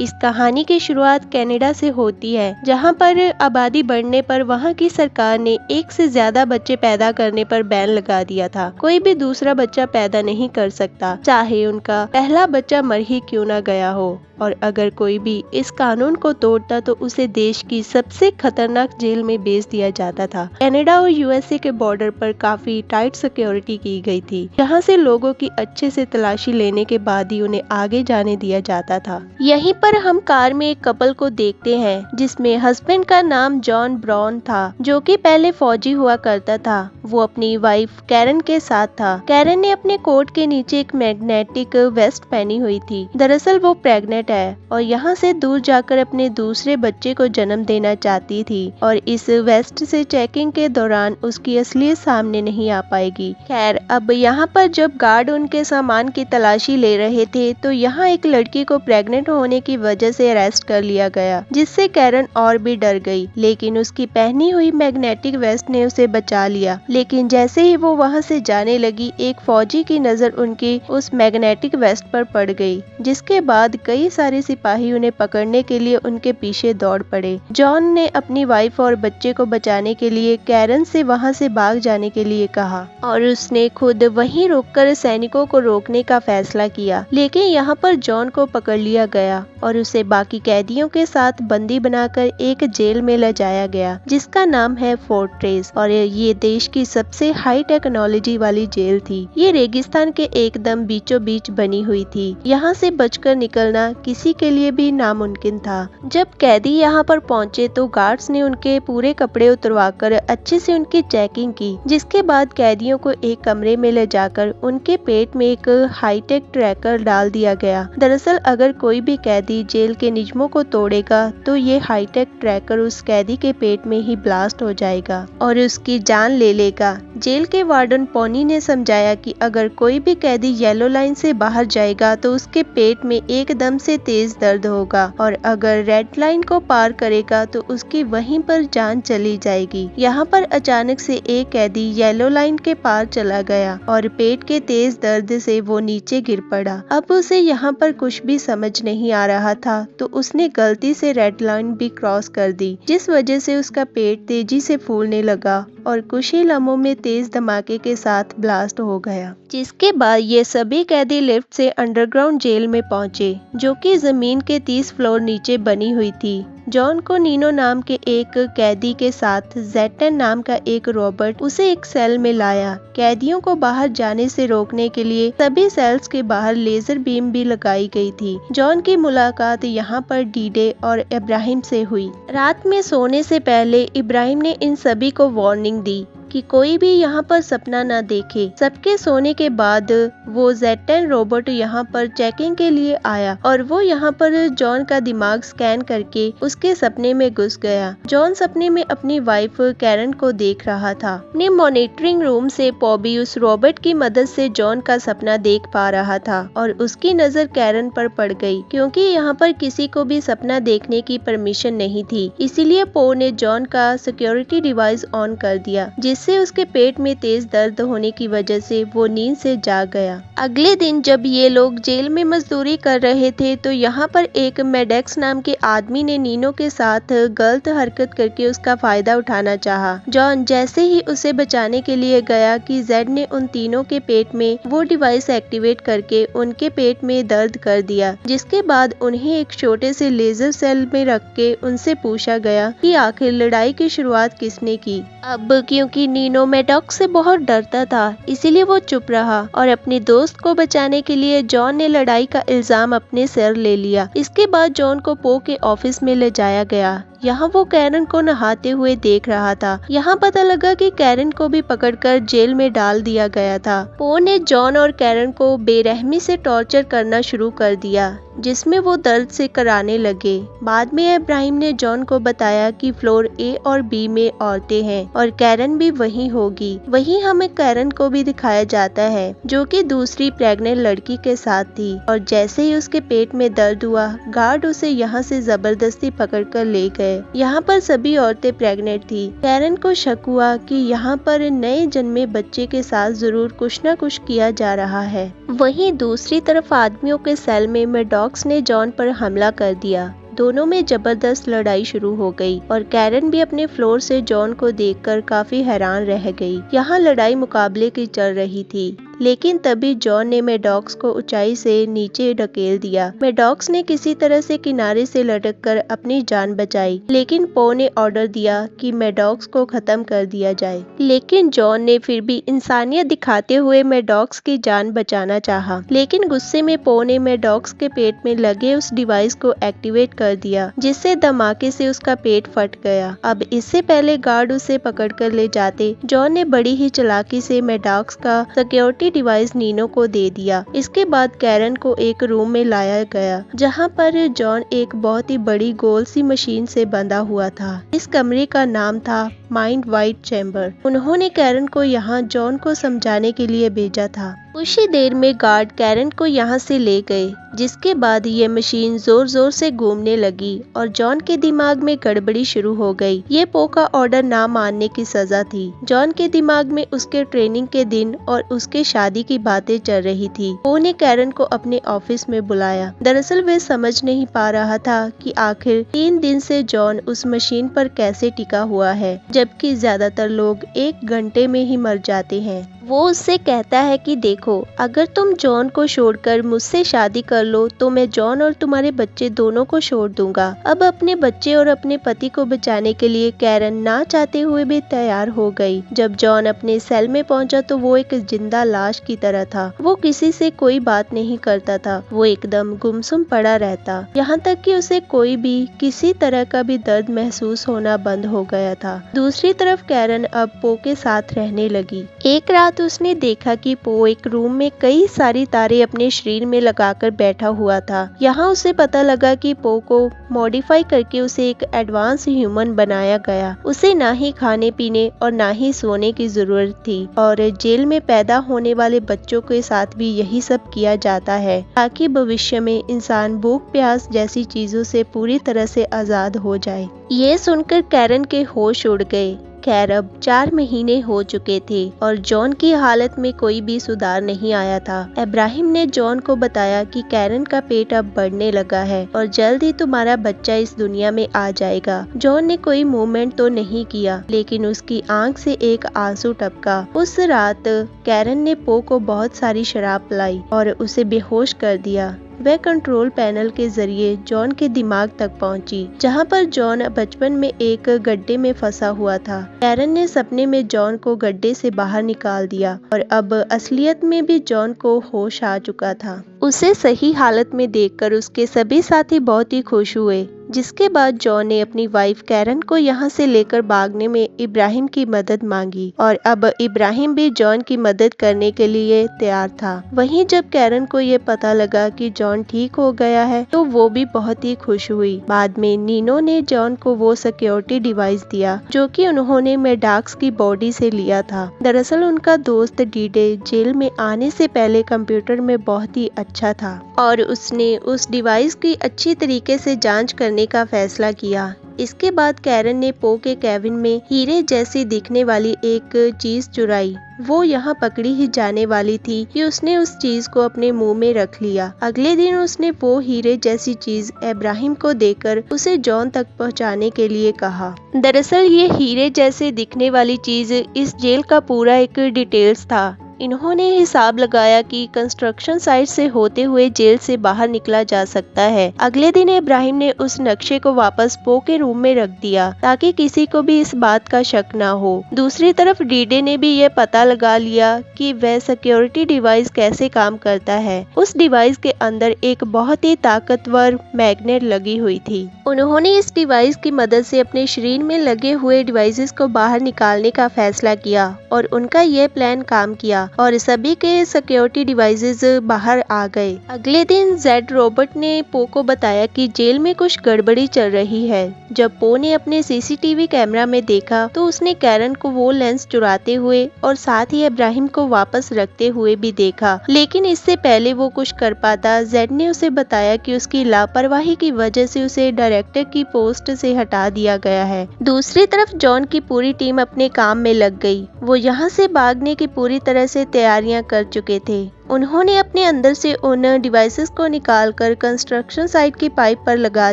इस कहानी की शुरुआत कनाडा से होती है, जहां पर आबादी बढ़ने पर वहां की सरकार ने एक से ज्यादा बच्चे पैदा करने पर बैन लगा दिया था। कोई भी दूसरा बच्चा पैदा नहीं कर सकता, चाहे उनका पहला बच्चा मर ही क्यों न गया हो। और अगर कोई भी इस कानून को तोड़ता तो उसे देश की सबसे खतरनाक जेल में भेज दिया जाता था। कनाडा और यूएसए के बॉर्डर पर काफी टाइट सिक्योरिटी की गई थी, जहां से लोगों की अच्छे से तलाशी लेने के बाद ही उन्हें आगे जाने दिया जाता था। यहीं पर हम कार में एक कपल को देखते हैं, जिसमें हस्बैंड का नाम जॉन ब्राउन था, जो कि पहले फौजी हुआ करता था। वो अपनी वाइफ कैरन के साथ था। कैरन ने अपने कोट के नीचे एक मैग्नेटिक वेस्ट पहनी हुई थी। दरअसल वो प्रेग्नेंट है और यहाँ से दूर जाकर अपने दूसरे बच्चे को जन्म देना चाहती थी, और इस वेस्ट से चेकिंग के दौरान उसकी असलियत सामने नहीं आ पाएगी। खैर, अब यहाँ पर जब गार्ड उनके सामान की तलाशी ले रहे थे तो यहाँ एक लड़की को प्रेग्नेंट होने की वजह से अरेस्ट कर लिया गया, जिससे कैरन और भी डर गई। लेकिन उसकी पहनी हुई मैग्नेटिक वेस्ट ने उसे बचा लिया। लेकिन जैसे ही वो वहाँ से जाने लगी, एक फौजी की नजर उनकी उस मैग्नेटिक वेस्ट पर पड़ गई, जिसके बाद कई सारे सिपाही उन्हें पकड़ने के लिए उनके पीछे दौड़ पड़े। जॉन ने अपनी वाइफ और बच्चे को बचाने के लिए कैरन से वहां से भाग जाने के लिए कहा, और उसने खुद वहीं रुककर सैनिकों को रोकने का फैसला किया। लेकिन यहाँ पर जॉन को पकड़ लिया गया और उसे बाकी कैदियों के साथ बंदी बनाकर एक जेल में ले जाया गया, जिसका नाम है फोर्ट्रेस। और ये देश की सबसे हाई टेक्नोलॉजी वाली जेल थी। ये रेगिस्तान के एकदम बीचों बीच बनी हुई थी। यहाँ से बचकर निकलना किसी के लिए भी नामुमकिन था। जब कैदी यहाँ पर पहुँचे तो गार्ड्स ने उनके पूरे कपड़े उतरवाकर अच्छे से उनकी चेकिंग की, जिसके बाद कैदियों को एक कमरे में ले जाकर उनके पेट में एक हाईटेक ट्रैकर डाल दिया गया। दरअसल अगर कोई भी कैदी जेल के नियमों को तोड़ेगा तो ये हाईटेक ट्रैकर उस कैदी के पेट में ही ब्लास्ट हो जाएगा और उसकी जान ले लेगा। जेल के वार्डन पोनी ने समझाया कि अगर कोई भी कैदी येलो लाइन से बाहर जाएगा तो उसके पेट में एकदम से तेज दर्द होगा, और अगर रेड लाइन को पार करेगा तो उसकी वहीं पर जान चली जाएगी। यहाँ पर अचानक से एक कैदी येलो लाइन के पार चला गया और पेट के तेज दर्द से वो नीचे गिर पड़ा। अब उसे यहाँ पर कुछ भी समझ नहीं आ रहा था, तो उसने गलती से रेड लाइन भी क्रॉस कर दी, जिस वजह से उसका पेट तेजी से फूलने लगा और कुछ ही लम्हों में तेज धमाके के साथ ब्लास्ट हो गया। जिसके बाद ये सभी कैदी लिफ्ट से अंडरग्राउंड जेल में पहुंचे, जो कि जमीन के 30 फ्लोर नीचे बनी हुई थी। जॉन को नीनो नाम के एक कैदी के साथ जेटन नाम का एक रॉबर्ट उसे एक सेल में लाया। कैदियों को बाहर जाने से रोकने के लिए सभी सेल्स के बाहर लेजर बीम भी लगाई गई थी। जॉन की मुलाकात यहाँ पर डीडे और इब्राहिम से हुई। रात में सोने से पहले इब्राहिम ने इन सभी को वार्निंग दी कि कोई भी यहाँ पर सपना न देखे। सबके सोने के बाद वो जेटन रोबोट यहाँ पर चेकिंग के लिए आया और वो यहाँ पर जॉन का दिमाग स्कैन करके उसके सपने में घुस गया। जॉन सपने में अपनी वाइफ कैरन को देख रहा था। अपने मॉनिटरिंग रूम से पॉबी उस रोबोट की मदद से जॉन का सपना देख पा रहा था और उसकी नजर कैरन पर पड़ गई, क्योंकि यहाँ पर किसी को भी सपना देखने की परमिशन नहीं थी। इसीलिए पो ने जॉन का सिक्योरिटी डिवाइस ऑन कर दिया, जिससे उसके पेट में तेज दर्द होने की वजह से वो नींद से जाग गया। अगले दिन जब ये लोग जेल में मजदूरी कर रहे थे तो यहाँ पर एक मेडेक्स नाम के आदमी ने नीनो के साथ गलत हरकत करके उसका फायदा उठाना चाहा। जॉन जैसे ही उसे बचाने के लिए गया कि जेड ने उन तीनों के पेट में वो डिवाइस एक्टिवेट करके उनके पेट में दर्द कर दिया, जिसके बाद उन्हें एक छोटे से लेजर सेल में रख के उनसे पूछा गया कि आखिर लड़ाई की शुरुआत किसने की। अब क्योंकि नीनो मेडॉक्स से बहुत डरता था, इसीलिए वो चुप रहा और अपने दोस्त को बचाने के लिए जॉन ने लड़ाई का इल्जाम अपने सर ले लिया। इसके बाद जॉन को पो के ऑफिस में ले जाया गया। यहाँ वो कैरन को नहाते हुए देख रहा था। यहाँ पता लगा कि कैरन को भी पकड़कर जेल में डाल दिया गया था। पो ने जॉन और कैरन को बेरहमी से टॉर्चर करना शुरू कर दिया, जिसमें वो दर्द से कराने लगे। बाद में इब्राहिम ने जॉन को बताया कि फ्लोर ए और बी में औरतें हैं और कैरन भी वहीं होगी। वहीं हमें कैरन को भी दिखाया जाता है, जो कि दूसरी प्रेग्नेंट लड़की के साथ थी, और जैसे ही उसके पेट में दर्द हुआ, गार्ड उसे यहाँ से जबरदस्ती पकड़कर ले गए। यहाँ पर सभी औरतें प्रेग्नेंट थी। कैरन को शक हुआ कि यहाँ पर नए जन्मे बच्चे के साथ जरूर कुछ न कुछ किया जा रहा है। वहीं दूसरी तरफ आदमियों के सेल में मेडॉक्स मैडॉक्स ने जॉन पर हमला कर दिया। दोनों में जबरदस्त लड़ाई शुरू हो गई और कैरन भी अपने फ्लोर से जॉन को देखकर काफी हैरान रह गई। यहाँ लड़ाई मुकाबले की चल रही थी, लेकिन तभी जॉन ने मैडॉक्स को ऊंचाई से नीचे ढकेल दिया। मैडॉक्स ने किसी तरह से किनारे से लटककर अपनी जान बचाई, लेकिन पो ने ऑर्डर दिया कि मैडॉक्स को खत्म कर दिया जाए। लेकिन जॉन ने फिर भी इंसानियत दिखाते हुए मैडॉक्स की जान बचाना चाहा, लेकिन गुस्से में पो ने मैडॉक्स के पेट में लगे उस डिवाइस को एक्टिवेट कर दिया, जिससे धमाके से उसका पेट फट गया। अब इससे पहले गार्ड उसे पकड़कर ले जाते, जॉन ने बड़ी ही चालाकी से मैडॉक्स का सिक्योरिटी डिवाइस नीनो को दे दिया। इसके बाद कैरन को एक रूम में लाया गया, जहां पर जॉन एक बहुत ही बड़ी गोल सी मशीन से बंधा हुआ था। इस कमरे का नाम था माइंड वाइड चैम्बर। उन्होंने कैरन को यहाँ जॉन को समझाने के लिए भेजा था। कुछ ही देर में गार्ड कैरन को यहाँ से ले गए, जिसके बाद ये मशीन जोर जोर से घूमने लगी और जॉन के दिमाग में गड़बड़ी शुरू हो गई। ये पो का ऑर्डर ना मानने की सजा थी। जॉन के दिमाग में उसके ट्रेनिंग के दिन और उसके शादी की बातें चल रही थी। पो ने कैरन को अपने ऑफिस में बुलाया। दरअसल वे समझ नहीं पा रहा था कि आखिर 3 दिन से जॉन उस मशीन पर कैसे टिका हुआ है, जबकि ज्यादातर लोग 1 घंटे में ही मर जाते हैं। वो उससे कहता है कि देखो, अगर तुम जॉन को छोड़कर मुझसे शादी कर लो तो मैं जॉन और तुम्हारे बच्चे दोनों को छोड़ दूंगा। अब अपने बच्चे और अपने पति को बचाने के लिए कैरन ना चाहते हुए भी तैयार हो गई। जब जॉन अपने सेल में पहुंचा तो वो एक जिंदा लाश की तरह था। वो किसी से कोई बात नहीं करता था। वो एकदम गुमसुम पड़ा रहता, यहाँ तक कि उसे कोई भी किसी तरह का भी दर्द महसूस होना बंद हो गया था। दूसरी तरफ कैरन अब पो के साथ रहने लगी। एक रात उसने देखा कि पो एक रूम में कई सारी तारे अपने शरीर में लगाकर बैठा हुआ था। यहाँ उसे पता लगा कि पो को मॉडिफाई करके उसे एक एडवांस ह्यूमन बनाया गया। उसे ना ही खाने पीने और ना ही सोने की जरूरत थी और जेल में पैदा होने वाले बच्चों के साथ भी यही सब किया जाता है, ताकि भविष्य में इंसान भूख प्यास जैसी चीजों से पूरी तरह से आजाद हो जाए। ये सुनकर कैरन के होश उड़ गए। खैर अब 4 महीने हो चुके थे और जॉन की हालत में कोई भी सुधार नहीं आया था। इब्राहिम ने जॉन को बताया कि कैरन का पेट अब बढ़ने लगा है और जल्द ही तुम्हारा बच्चा इस दुनिया में आ जाएगा। जॉन ने कोई मूवमेंट तो नहीं किया, लेकिन उसकी आंख से एक आंसू टपका। उस रात कैरन ने पो को बहुत सारी शराब पिलाई और उसे बेहोश कर दिया। वह कंट्रोल पैनल के जरिए जॉन के दिमाग तक पहुंची, जहां पर जॉन बचपन में एक गड्ढे में फंसा हुआ था। कैरन ने सपने में जॉन को गड्ढे से बाहर निकाल दिया और अब असलियत में भी जॉन को होश आ चुका था। उसे सही हालत में देखकर उसके सभी साथी बहुत ही खुश हुए, जिसके बाद जॉन ने अपनी वाइफ कैरन को यहाँ से लेकर भागने में इब्राहिम की मदद मांगी और अब इब्राहिम भी जॉन की मदद करने के लिए तैयार था। वहीं जब कैरन को ये पता लगा कि जॉन ठीक हो गया है तो वो भी बहुत ही खुश हुई। बाद में नीनो ने जॉन को वो सिक्योरिटी डिवाइस दिया जो कि उन्होंने मैडॉक्स की बॉडी से लिया था। दरअसल उनका दोस्त डीडे जेल में आने से पहले कंप्यूटर में बहुत ही अच्छा था और उसने उस डिवाइस की अच्छी तरीके से जांच करने का फैसला किया। इसके बाद कैरन ने पो के केबिन में हीरे जैसी दिखने वाली एक चीज चुराई। वो यहाँ पकड़ी ही जाने वाली थी कि उसने उस चीज को अपने मुंह में रख लिया। अगले दिन उसने वो हीरे जैसी चीज इब्राहिम को देकर उसे जॉन तक पहुँचाने के लिए कहा। दरअसल ये हीरे जैसे दिखने वाली चीज इस जेल का पूरा एक डिटेल्स था। इन्होंने हिसाब लगाया कि कंस्ट्रक्शन साइट से होते हुए जेल से बाहर निकला जा सकता है। अगले दिन इब्राहिम ने उस नक्शे को वापस पो के रूम में रख दिया ताकि किसी को भी इस बात का शक ना हो। दूसरी तरफ डीडे ने भी ये पता लगा लिया कि वह सिक्योरिटी डिवाइस कैसे काम करता है। उस डिवाइस के अंदर एक बहुत ही ताकतवर मैग्नेट लगी हुई थी। उन्होंने इस डिवाइस की मदद से अपने शरीर में लगे हुए डिवाइसेस को बाहर निकालने का फैसला किया और उनका यह प्लान काम किया और सभी के सिक्योरिटी डिवाइसेस बाहर आ गए। अगले दिन जेड रॉबर्ट ने पो को बताया कि जेल में कुछ गड़बड़ी चल रही है। जब पो ने अपने सीसीटीवी कैमरा में देखा तो उसने कैरन को वो लेंस चुराते हुए और साथ ही इब्राहिम को वापस रखते हुए भी देखा, लेकिन इससे पहले वो कुछ कर पाता जेड ने उसे बताया कि उसकी लापरवाही की वजह से उसे डायरेक्टर की पोस्ट से हटा दिया गया है। दूसरी तरफ जॉन की पूरी टीम अपने काम में लग गई। वो यहाँ से भागने की पूरी तरह से तैयारियां कर चुके थे। उन्होंने अपने अंदर से उन डिवाइसेस को निकालकर कंस्ट्रक्शन साइट की पाइप पर लगा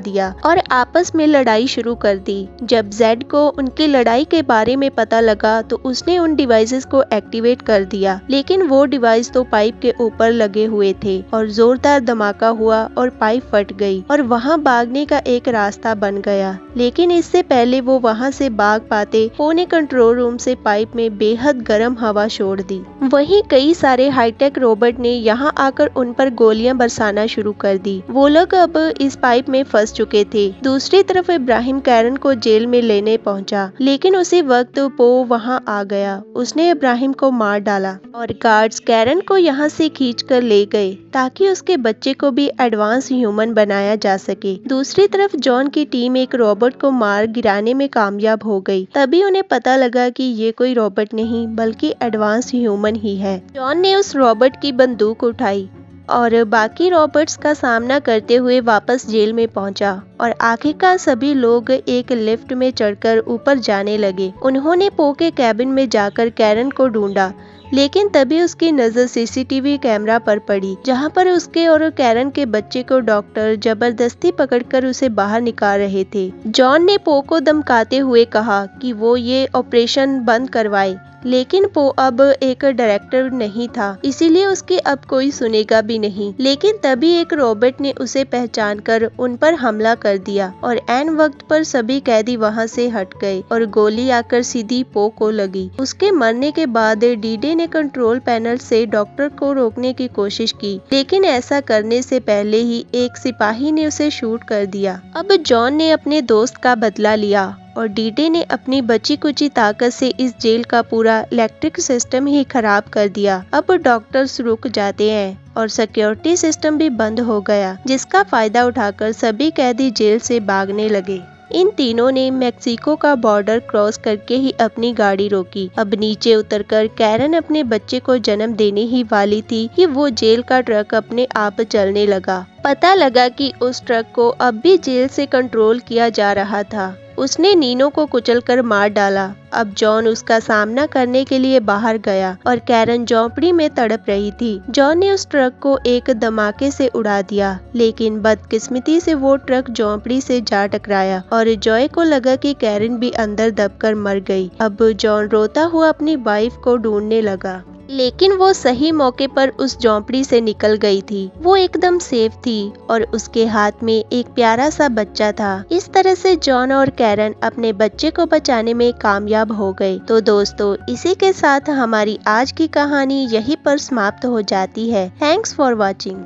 दिया और आपस में लड़ाई शुरू कर दी। जब जेड को उनकी लड़ाई के बारे में पता लगा तो उसने उन डिवाइसेस को एक्टिवेट कर दिया, लेकिन वो डिवाइस तो पाइप के ऊपर लगे हुए थे और जोरदार धमाका हुआ और पाइप फट गई और वहाँ भागने का एक रास्ता बन गया। लेकिन इससे पहले वो वहाँ से भाग पाते, पो ने कंट्रोल रूम से पाइप में बेहद गर्म हवा छोड़ दी। वहीं कई सारे हाईटेक रोबोट ने यहाँ आकर उन पर गोलियां बरसाना शुरू कर दी। वो लोग अब इस पाइप में फंस चुके थे। दूसरी तरफ इब्राहिम कैरन को जेल में लेने पहुंचा, लेकिन उसी वक्त पो वहां आ गया। उसने इब्राहिम को मार डाला और गार्ड्स कैरन को यहाँ से खींच कर ले गए ताकि उसके बच्चे को भी एडवांस ह्यूमन बनाया जा सके। दूसरी तरफ जॉन की टीम एक रोबोट को मार गिराने में कामयाब हो गई। तभी उन्हें पता लगा कि ये कोई रोबोट नहीं बल्कि एडवांस ह्यूमन ही है। जॉन ने उस रोबोट की बंदूक उठाई और बाकी रॉबर्ट्स का सामना करते हुए वापस जेल में पहुंचा और आखिरकार सभी लोग एक लिफ्ट में चढ़कर ऊपर जाने लगे। उन्होंने पो के कैबिन में जाकर कैरन को ढूंढा, लेकिन तभी उसकी नजर सीसीटीवी कैमरा पर पड़ी, जहां पर उसके और कैरन के बच्चे को डॉक्टर जबरदस्ती पकड़कर उसे बाहर निकाल रहे थे। जॉन ने पो को धमकाते हुए कहा कि वो ये ऑपरेशन बंद करवाए, लेकिन पो अब एक डायरेक्टर नहीं था, इसीलिए उसकी अब कोई सुनेगा भी नहीं। लेकिन तभी एक रोबोट ने उसे पहचानकर उन पर हमला कर दिया और ऐन वक्त पर सभी कैदी वहां से हट गए और गोली आकर सीधी पो को लगी। उसके मरने के बाद डीडे ने कंट्रोल पैनल से डॉक्टर को रोकने की कोशिश की, लेकिन ऐसा करने से पहले ही एक सिपाही ने उसे शूट कर दिया। अब जॉन ने अपने दोस्त का बदला लिया और डीडे ने अपनी बची कुची ताकत से इस जेल का पूरा इलेक्ट्रिक सिस्टम ही खराब कर दिया। अब डॉक्टर्स रुक जाते हैं और सिक्योरिटी सिस्टम भी बंद हो गया, जिसका फायदा उठाकर सभी कैदी जेल से भागने लगे। इन तीनों ने मेक्सिको का बॉर्डर क्रॉस करके ही अपनी गाड़ी रोकी। अब नीचे उतरकर कैरन अपने बच्चे को जन्म देने ही वाली थी कि वो जेल का ट्रक अपने आप चलने लगा। पता लगा कि उस ट्रक को अब भी जेल से कंट्रोल किया जा रहा था। उसने नीनो को कुचलकर मार डाला। अब जॉन उसका सामना करने के लिए बाहर गया और कैरन झोंपड़ी में तड़प रही थी। जॉन ने उस ट्रक को एक धमाके से उड़ा दिया, लेकिन बदकिस्मती से वो ट्रक झोंपड़ी से जा टकराया और जॉय को लगा कि कैरन भी अंदर दबकर मर गई। अब जॉन रोता हुआ अपनी वाइफ को ढूंढने लगा, लेकिन वो सही मौके पर उस झोंपड़ी से निकल गई थी। वो एकदम सेफ थी और उसके हाथ में एक प्यारा सा बच्चा था। इस तरह से जॉन और कैरन अपने बच्चे को बचाने में कामयाब हो गए। तो दोस्तों, इसी के साथ हमारी आज की कहानी यहीं पर समाप्त हो जाती है। Thanks for watching.